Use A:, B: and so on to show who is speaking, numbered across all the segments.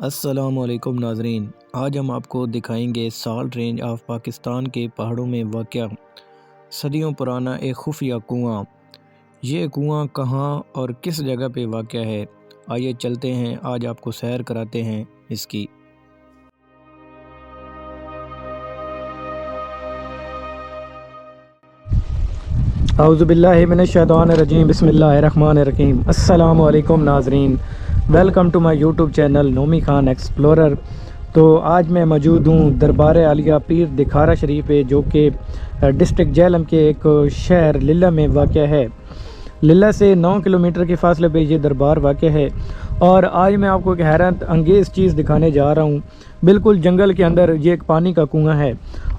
A: अस्सलामुअलैकुम नाज़रीन, आज हम आपको दिखाएंगे साल्ट रेंज ऑफ पाकिस्तान के पहाड़ों में वाक़या सदियों पुराना एक खुफिया कुआं। ये कुआं कहाँ और किस जगह पे वाक़या है, आइए चलते हैं, आज आपको सैर कराते हैं इसकी। औज़ुबिल्लाहि मिनश्शैतानिर्रजीम, बिस्मिल्लाहिर्रहमानिर्रहीम। अस्सलामु अलैकुम नाज़रीन, welcome to my YouTube channel Nomi Khan explorer. तो आज मैं मौजूद हूँ दरबार आलिया पीर दिखारा शरीफ पे, जो कि डिस्ट्रिक्ट झेलम के एक शहर लिल्ला में वाक़या है। लिल्ला से 9 किलोमीटर के फासले पे ये दरबार वाक़या है। और आज मैं आपको एक हैरत अंगेज़ चीज़ दिखाने जा रहा हूँ। बिल्कुल जंगल के अंदर ये एक पानी का कुआं है,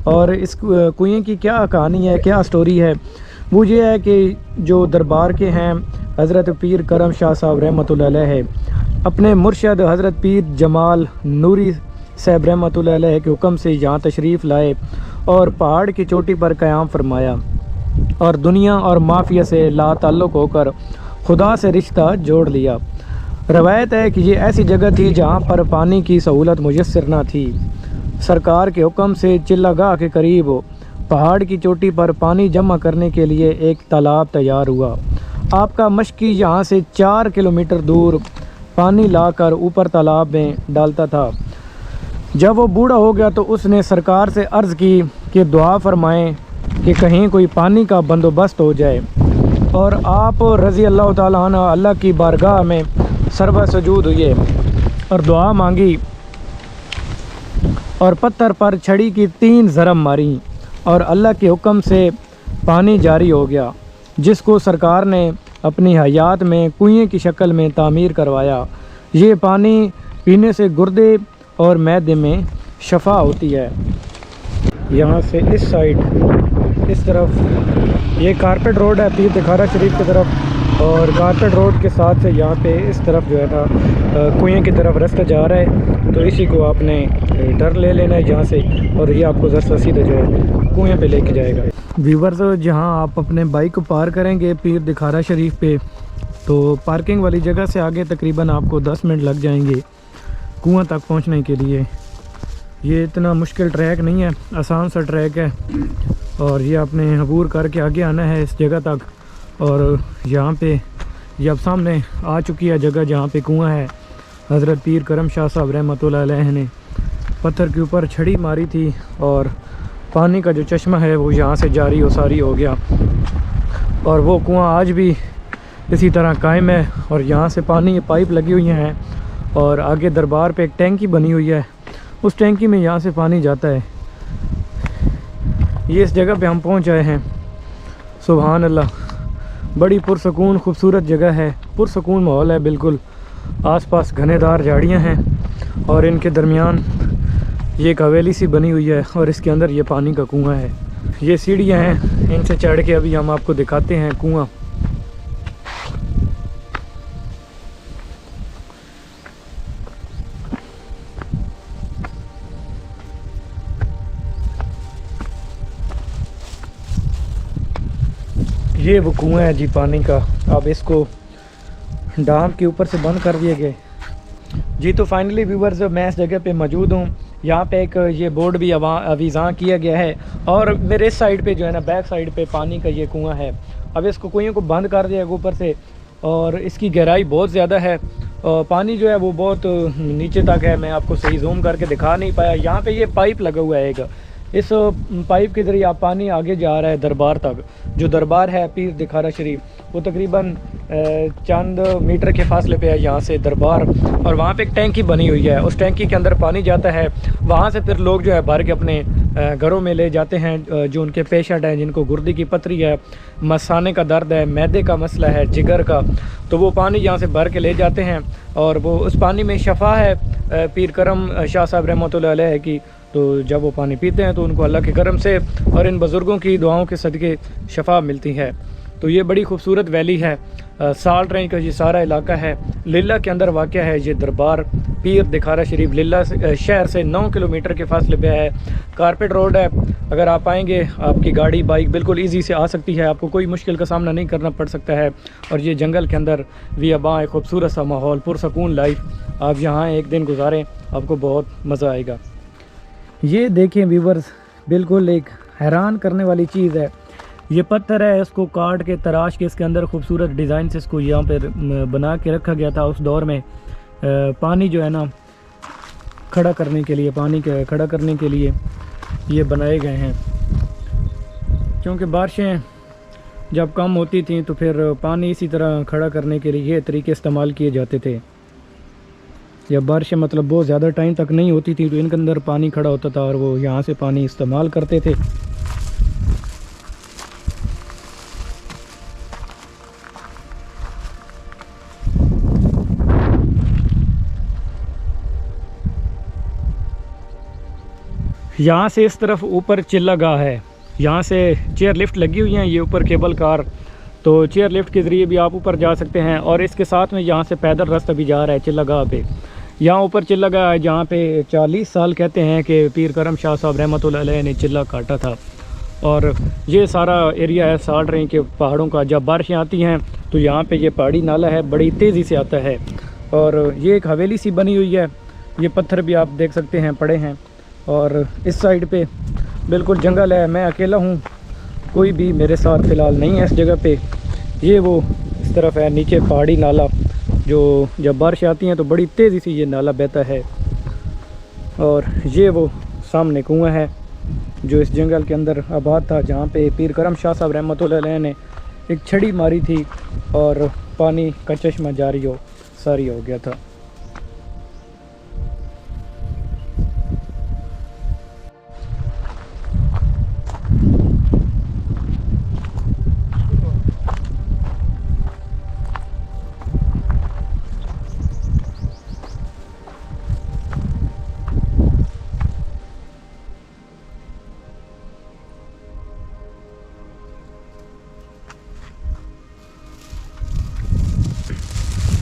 A: और इस कुएं की क्या कहानी है, क्या स्टोरी है, वो ये है कि जो दरबार के हैं हज़रत पीर करम शाह साहब रहमतुल्लाह अलैह अपने मुर्शद हज़रत पीर जमाल नूरी साहब रहमतुल्लाह अलैह के हुक्म से यहाँ तशरीफ़ लाए और पहाड़ की चोटी पर क़याम फरमाया और दुनिया और माफिया से लाताल्लुक़ होकर खुदा से रिश्ता जोड़ लिया। रवायत है कि ये ऐसी जगह थी जहाँ पर पानी की सहूलत मुयस्सर न थी। सरकार के हुक्म से चिल्लागाह के करीब पहाड़ की चोटी पर पानी जमा करने के लिए एक तालाब तैयार हुआ। आपका मशकी यहाँ से 4 किलोमीटर दूर पानी लाकर ऊपर तालाब में डालता था। जब वो बूढ़ा हो गया तो उसने सरकार से अर्ज़ की कि दुआ फरमाएं कि कहीं कोई पानी का बंदोबस्त हो जाए। और आप रज़ी अल्लाह ताला अन्हु अल्लाह की बारगाह में सरबा सजूद हुए और दुआ मांगी और पत्थर पर छड़ी की 3 ज़रब मारी और अल्लाह के हुक्म से पानी जारी हो गया, जिसको सरकार ने अपनी हयात में कुएं की शक्ल में तामीर करवाया। ये पानी पीने से गुर्दे और मैदे में शफा होती है। यहाँ से इस साइड इस तरफ ये कारपेट रोड है पीर दिखारा शरीफ की तरफ, और कारपेट रोड के साथ से यहाँ पे इस तरफ जो है ना कुएं की तरफ रास्ता जा रहा है। तो इसी को आपने टर्न ले लेना है यहाँ से, और ये आपको ज़रा सीधा जो है कुएं पे लेके जाएगा। व्यूवर्स, जहाँ आप अपने बाइक को पार करेंगे पीर दिखारा शरीफ पे, तो पार्किंग वाली जगह से आगे तकरीबन आपको 10 मिनट लग जाएंगे कुआं तक पहुँचने के लिए। ये इतना मुश्किल ट्रैक नहीं है, आसान सा ट्रैक है, और ये आपने अबूर करके आगे आना है इस जगह तक। और यहाँ पे ये अब सामने आ चुकी है जगह जहाँ पे कुआं है। हज़रत पीर करम शाह साहब रहमतुल्लाह अलैह ने पत्थर के ऊपर छड़ी मारी थी और पानी का जो चश्मा है वो यहाँ से जारी और सारी हो गया। और वो कुआं आज भी इसी तरह कायम है, और यहाँ से पानी पाइप लगी हुई हैं, और आगे दरबार पे एक टैंकी बनी हुई है, उस टैंकी में यहाँ से पानी जाता है। ये इस जगह पे हम पहुँच आए हैं। सुभान अल्लाह, बड़ी पुरसकून खूबसूरत जगह है, पुरसकून माहौल है बिल्कुल। आसपास घनेदार झाड़ियाँ हैं और इनके दरमियान ये एक हवेली सी बनी हुई है, और इसके अंदर ये पानी का कुआं है। ये सीढ़ियाँ हैं, इनसे चढ़ के अभी हम आपको दिखाते हैं कुआं। ये वो कुआं है जी पानी का। अब इसको डाम के ऊपर से बंद कर दिए गए जी। तो फाइनली व्यूवर्स, मैं इस जगह पे मौजूद हूँ। यहाँ पे एक ये बोर्ड भी अवीज़ां किया गया है, और मेरे इस साइड पे जो है ना बैक साइड पे पानी का ये कुआं है। अब इसको कुएं को बंद कर दिया ऊपर से, और इसकी गहराई बहुत ज़्यादा है, और पानी जो है वो बहुत नीचे तक है। मैं आपको सही जूम करके दिखा नहीं पाया। यहाँ पे ये पाइप लगा हुआ है एक, इस पाइप के ज़रिए पानी आगे जा रहा है दरबार तक। जो दरबार है पीर दिखारा शरीफ, वो तकरीबन चंद मीटर के फासले पे है यहाँ से दरबार, और वहाँ पे एक टैंकी बनी हुई है। उस टैंकी के अंदर पानी जाता है, वहाँ से फिर लोग जो है भर के अपने घरों में ले जाते हैं। जो उनके पेशेंट हैं, जिनको गुर्दे की पथरी है, मसाने का दर्द है, मैदे का मसला है, जिगर का, तो वो पानी यहाँ से भर के ले जाते हैं। और वो उस पानी में शफा है पीर करम शाह साहब रहमतुल्लाह अलैह की। तो जब वो पानी पीते हैं तो उनको अल्लाह के करम से और इन बुज़ुर्गों की दुआओं के सदक़े शफा मिलती है। तो ये बड़ी खूबसूरत वैली है। साल्ट रेंज का ये सारा इलाका है, लिल्ला के अंदर वाक़या है ये दरबार पीर दिखारा शरीफ। लिल्ला शहर से 9 किलोमीटर के फासले पे है। कारपेट रोड है, अगर आप आएंगे आपकी गाड़ी बाइक बिल्कुल इजी से आ सकती है, आपको कोई मुश्किल का सामना नहीं करना पड़ सकता है। और ये जंगल के अंदर बियाबां, खूबसूरत सा माहौल, पुरसकून लाइफ आप यहाँ एक दिन गुजारें, आपको बहुत मज़ा आएगा। ये देखें व्यूवर्स, बिल्कुल एक हैरान करने वाली चीज़ है। ये पत्थर है, इसको काट के तराश के इसके अंदर खूबसूरत डिज़ाइन से इसको यहाँ पर बना के रखा गया था। उस दौर में पानी जो है ना खड़ा करने के लिए, पानी के खड़ा करने के लिए ये बनाए गए हैं, क्योंकि बारिशें जब कम होती थी तो फिर पानी इसी तरह खड़ा करने के लिए ये तरीके इस्तेमाल किए जाते थे। जब बारिशें मतलब बहुत ज़्यादा टाइम तक नहीं होती थी तो इनके अंदर पानी खड़ा होता था और वो यहाँ से पानी इस्तेमाल करते थे। यहाँ से इस तरफ ऊपर चिल्ला गाह है, यहाँ से चेयर लिफ्ट लगी हुई हैं, ये ऊपर केबल कार, तो चेयर लिफ्ट के ज़रिए भी आप ऊपर जा सकते हैं। और इसके साथ में यहाँ से पैदल रास्ता भी जा रहा है चिल्ला गाह पे। यहाँ ऊपर चिल्ला गाह है जहाँ पे 40 साल कहते हैं कि पीर करम शाह साहब रहमतुल्लाह अलैह ने चिल्ला काटा था। और ये सारा एरिया है साल्ट रेंज के पहाड़ों का। जब बारिशें आती हैं तो यहाँ पे ये पहाड़ी नाला है, बड़ी तेज़ी से आता है। और ये एक हवेली सी बनी हुई है, ये पत्थर भी आप देख सकते हैं पड़े हैं। और इस साइड पे बिल्कुल जंगल है, मैं अकेला हूँ, कोई भी मेरे साथ फ़िलहाल नहीं है इस जगह पे। ये वो इस तरफ है नीचे पहाड़ी नाला, जो जब बारिश आती हैं तो बड़ी तेज़ी से ये नाला बहता है। और ये वो सामने कुआं है जो इस जंगल के अंदर आबाद था, जहाँ पे पीर करम शाह साहब रहमतुल्लाह अलैह ने एक छड़ी मारी थी और पानी का चश्मा जारी हो गया था।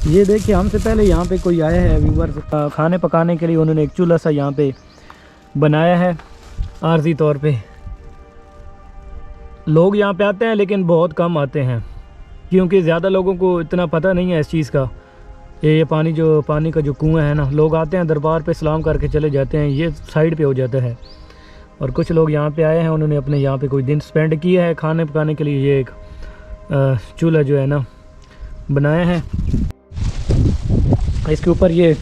A: ये देखिए, हमसे पहले यहाँ पे कोई आया है व्यूवर्स, खाने पकाने के लिए उन्होंने एक चूल्हा सा यहाँ पे बनाया है आर्जी तौर पे। लोग यहाँ पे आते हैं लेकिन बहुत कम आते हैं, क्योंकि ज़्यादा लोगों को इतना पता नहीं है इस चीज़ का। ये पानी का जो कुआं है ना, लोग आते हैं दरबार पे सलाम करके चले जाते हैं, ये साइड पे हो जाता है। और कुछ लोग यहाँ पे आए हैं, उन्होंने अपने यहाँ पे कोई दिन स्पेंड किया है खाने पकाने के लिए। ये एक चूल्हा जो है ना बनाया है, इसके ऊपर ये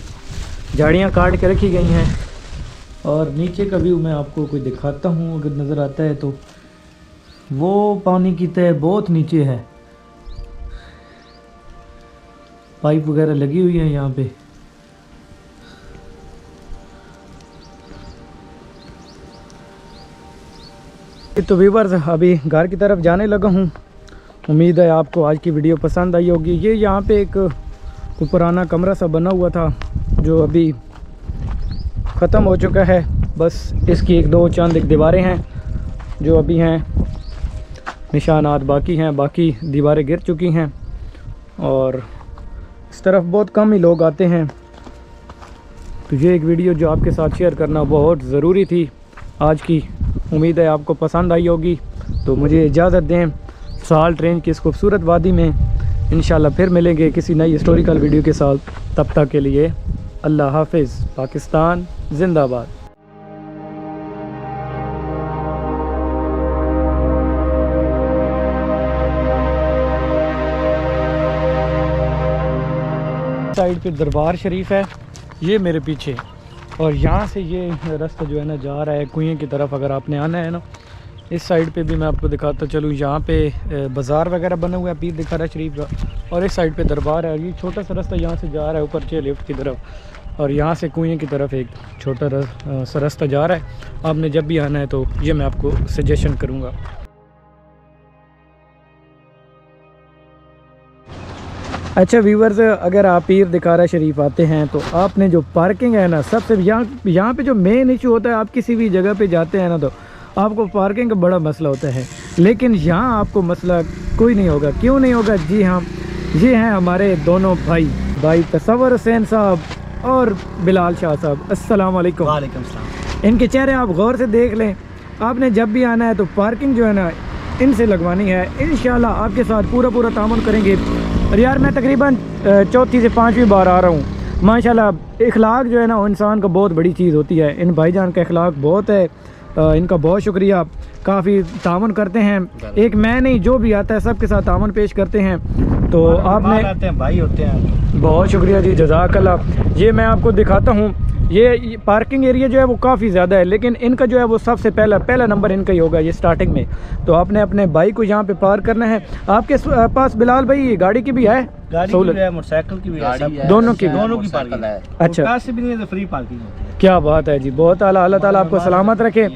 A: झाड़ियाँ काट के रखी गई हैं। और नीचे का व्यू मैं आपको कोई दिखाता हूँ, अगर नज़र आता है तो। वो पानी की तह बहुत नीचे है, पाइप वगैरह लगी हुई है यहाँ पे। तो व्यूअर्स, अभी घर की तरफ जाने लगा हूँ। उम्मीद है आपको आज की वीडियो पसंद आई होगी। ये यहाँ पे एक पुराना कमरा सा बना हुआ था जो अभी ख़त्म हो चुका है, बस इसकी एक दो चंद दीवारें हैं जो अभी हैं, निशानात बाकी हैं, बाकी दीवारें गिर चुकी हैं। और इस तरफ बहुत कम ही लोग आते हैं, तो ये एक वीडियो जो आपके साथ शेयर करना बहुत ज़रूरी थी आज की। उम्मीद है आपको पसंद आई होगी। तो मुझे इजाज़त दें, साल्ट रेंज की इस खूबसूरत वादी में इंशाल्लाह फिर मिलेंगे किसी नई हिस्टोरिकल वीडियो के साथ। तब तक के लिए अल्लाह हाफिज़। पाकिस्तान जिंदाबाद। साइड पे दरबार शरीफ है, ये मेरे पीछे, और यहाँ से ये रास्ता जो है ना जा रहा है कुएं की तरफ। अगर आपने आना है ना, इस साइड पे भी मैं आपको दिखाता चलूँ। यहाँ पे बाज़ार वगैरह बना हुआ है पीर दिखारा शरीफ का, और इस साइड पे दरबार है। ये छोटा सा रास्ता यहाँ से जा रहा है ऊपर चेयर लिफ्ट की तरफ, और यहाँ से कुएं की तरफ एक छोटा सा रास्ता जा रहा है। आपने जब भी आना है तो ये मैं आपको सजेशन करूँगा। अच्छा व्यूवर्स, अगर आप पीर दिखारा शरीफ आते हैं तो आपने जो पार्किंग है ना, सबसे यहाँ पे जो मेन इशू होता है, आप किसी भी जगह पे जाते हैं ना तो आपको पार्किंग का बड़ा मसला होता है, लेकिन यहाँ आपको मसला कोई नहीं होगा। क्यों नहीं होगा? जी हाँ, ये हैं हमारे दोनों भाई तसव्वुर हुसैन साहब और बिलाल शाह साहब। अस्सलाम वालेकुम।
B: वालेकुम सलाम।
A: इनके चेहरे आप गौर से देख लें। आपने जब भी आना है तो पार्किंग जो है ना इनसे लगवानी है। इंशाल्लाह आपके साथ पूरा तामुन करेंगे। और यार मैं तकरीबन चौथी से पाँचवीं बार आ रहा हूँ, माशाल्लाह इखलाक जो है ना वो इंसान का बहुत बड़ी चीज़ होती है। इन भाईजान का इखलाक बहुत है, इनका बहुत शुक्रिया, काफ़ी तावन करते हैं। एक मैं नहीं, जो भी आता है सबके साथ तावन पेश करते हैं। तो आपने
B: आते हैं, भाई होते हैं।
A: बहुत शुक्रिया जी, जज़ाकल्लाह। ये मैं आपको दिखाता हूँ, ये पार्किंग एरिया जो है वो काफ़ी ज़्यादा है, लेकिन इनका जो है वो सबसे पहला नंबर इनका ही होगा ये स्टार्टिंग में। तो आपने अपने बाइक को यहाँ पे पार्क करना है। आपके पास बिलाल भाई गाड़ी की भी है,
B: गाड़ी की भी है, मोटरसाइकिल की भी है, सब
A: दोनों की
B: पार्किंग है।
A: अच्छा,
B: कार से भी नहीं है तो फ्री पार्किंग होती है।
A: क्या बात है जी, बहुत आला। अल्लाह ताला आपको सलामत रखे।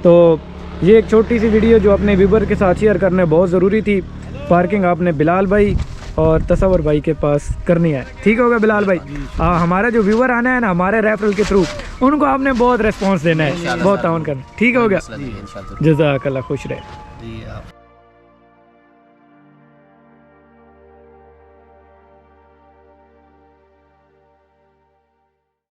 A: तो ये एक छोटी सी वीडियो जो अपने व्यूवर के साथ शेयर करने बहुत ज़रूरी थी। पार्किंग आपने बिलाल भाई और तसव्वुर भाई के पास करनी है, ठीक होगा बिलाल भाई? हमारा जो व्यूवर आना है ना हमारे रेफरल के थ्रू, उनको आपने बहुत रिस्पांस देना है, बहुत ताउन करना, ठीक हो गया? जज़ाकल्लाह, खुश रहे।